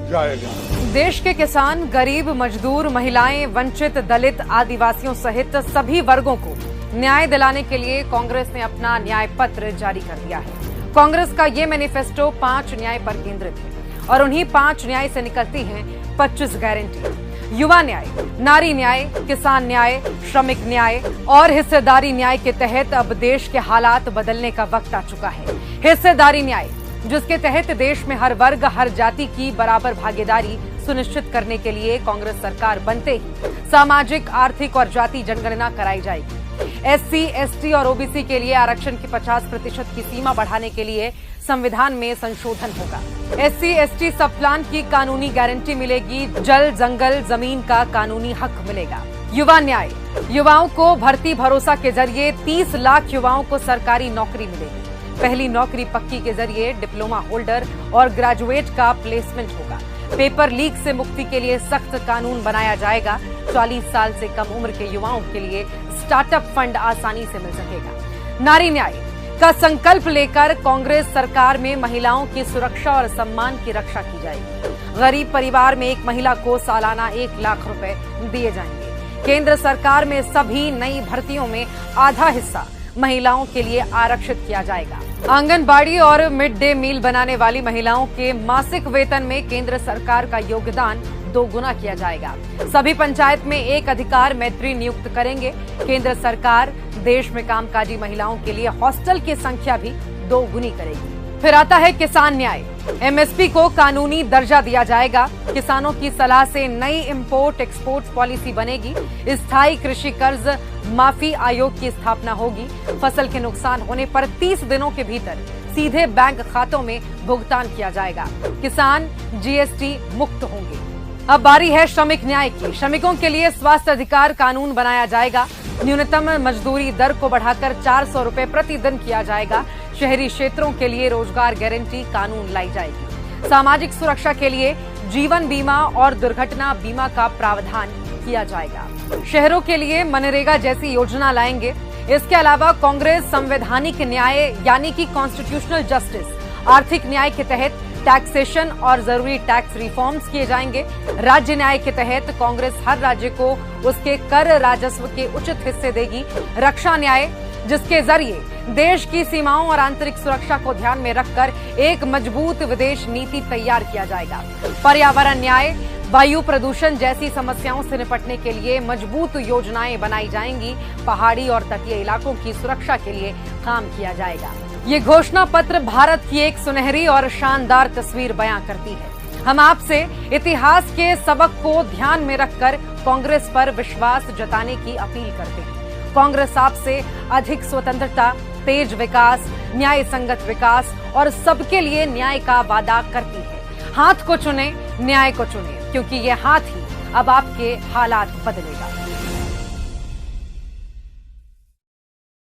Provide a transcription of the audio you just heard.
जाएगा। देश के किसान, गरीब, मजदूर, महिलाएं, वंचित, दलित, आदिवासियों सहित सभी वर्गों को न्याय दिलाने के लिए कांग्रेस ने अपना न्याय पत्र जारी कर दिया है। कांग्रेस का ये मैनिफेस्टो 5 न्याय पर केंद्रित है और उन्हीं 5 न्याय से निकलती हैं 25 गारंटी। युवा न्याय, नारी न्याय, किसान न्याय, श्रमिक न्याय और हिस्सेदारी न्याय के तहत अब देश के हालात बदलने का वक्त आ चुका है। हिस्सेदारी न्याय, जिसके तहत देश में हर वर्ग, हर जाति की बराबर भागीदारी सुनिश्चित करने के लिए कांग्रेस सरकार बनते ही सामाजिक, आर्थिक और जाति जनगणना कराई जाएगी। एससी, एसटी और ओबीसी के लिए आरक्षण की 50% की सीमा बढ़ाने के लिए संविधान में संशोधन होगा। एससी, एसटी सब प्लान की कानूनी गारंटी मिलेगी। जल, जंगल, जमीन का कानूनी हक मिलेगा। युवा न्याय, युवाओं को भर्ती भरोसा के जरिए 30 लाख युवाओं को सरकारी नौकरी मिलेगी। पहली नौकरी पक्की के जरिए डिप्लोमा होल्डर और ग्रेजुएट का प्लेसमेंट होगा। पेपर लीक से मुक्ति के लिए सख्त कानून बनाया जाएगा। 40 साल से कम उम्र के युवाओं के लिए स्टार्टअप फंड आसानी से मिल सकेगा। नारी न्याय का संकल्प लेकर कांग्रेस सरकार में महिलाओं की सुरक्षा और सम्मान की रक्षा की जाएगी। गरीब परिवार में एक महिला को सालाना 1 लाख रुपए दिए जाएंगे। केंद्र सरकार में सभी नई भर्तियों में आधा हिस्सा महिलाओं के लिए आरक्षित किया जाएगा। आंगनबाड़ी और मिड डे मील बनाने वाली महिलाओं के मासिक वेतन में केंद्र सरकार का योगदान 2 गुना किया जाएगा। सभी पंचायत में एक अधिकार मैत्री नियुक्त करेंगे। केंद्र सरकार देश में कामकाजी महिलाओं के लिए हॉस्टल की संख्या भी 2 गुनी करेगी। फिर आता है किसान न्याय। एमएसपी को कानूनी दर्जा दिया जाएगा। किसानों की सलाह से नई इंपोर्ट एक्सपोर्ट पॉलिसी बनेगी। स्थायी कृषि कर्ज माफी आयोग की स्थापना होगी। फसल के नुकसान होने पर 30 दिनों के भीतर सीधे बैंक खातों में भुगतान किया जाएगा। किसान जीएसटी मुक्त होंगे। अब बारी है श्रमिक न्याय की। श्रमिकों के लिए स्वास्थ्य अधिकार कानून बनाया जाएगा। न्यूनतम मजदूरी दर को बढ़ाकर 400 रुपए प्रतिदिन किया जाएगा। शहरी क्षेत्रों के लिए रोजगार गारंटी कानून लाई जाएगी। सामाजिक सुरक्षा के लिए जीवन बीमा और दुर्घटना बीमा का प्रावधान किया जाएगा। शहरों के लिए मनरेगा जैसी योजना लाएंगे। इसके अलावा कांग्रेस संवैधानिक न्याय यानी कि कॉन्स्टिट्यूशनल जस्टिस, आर्थिक न्याय के तहत टैक्सेशन और जरूरी टैक्स रिफॉर्म्स किए जाएंगे। राज्य न्याय के तहत कांग्रेस हर राज्य को उसके कर राजस्व के उचित हिस्से देगी। रक्षा न्याय, जिसके जरिए देश की सीमाओं और आंतरिक सुरक्षा को ध्यान में रखकर एक मजबूत विदेश नीति तैयार किया जाएगा। पर्यावरण न्याय, वायु प्रदूषण जैसी समस्याओं से निपटने के लिए मजबूत योजनाएं बनाई जाएंगी। पहाड़ी और तटीय इलाकों की सुरक्षा के लिए काम किया जाएगा। ये घोषणा पत्र भारत की एक सुनहरी और शानदार तस्वीर बयां करती है। हम आपसे इतिहास के सबक को ध्यान में रखकर कांग्रेस पर विश्वास जताने की अपील करते हैं। कांग्रेस आपसे अधिक स्वतंत्रता, तेज विकास, न्याय संगत विकास और सबके लिए न्याय का वादा करती है। हाथ को चुने, न्याय को चुने, क्योंकि ये हाथ ही अब आपके हालात बदलेगा।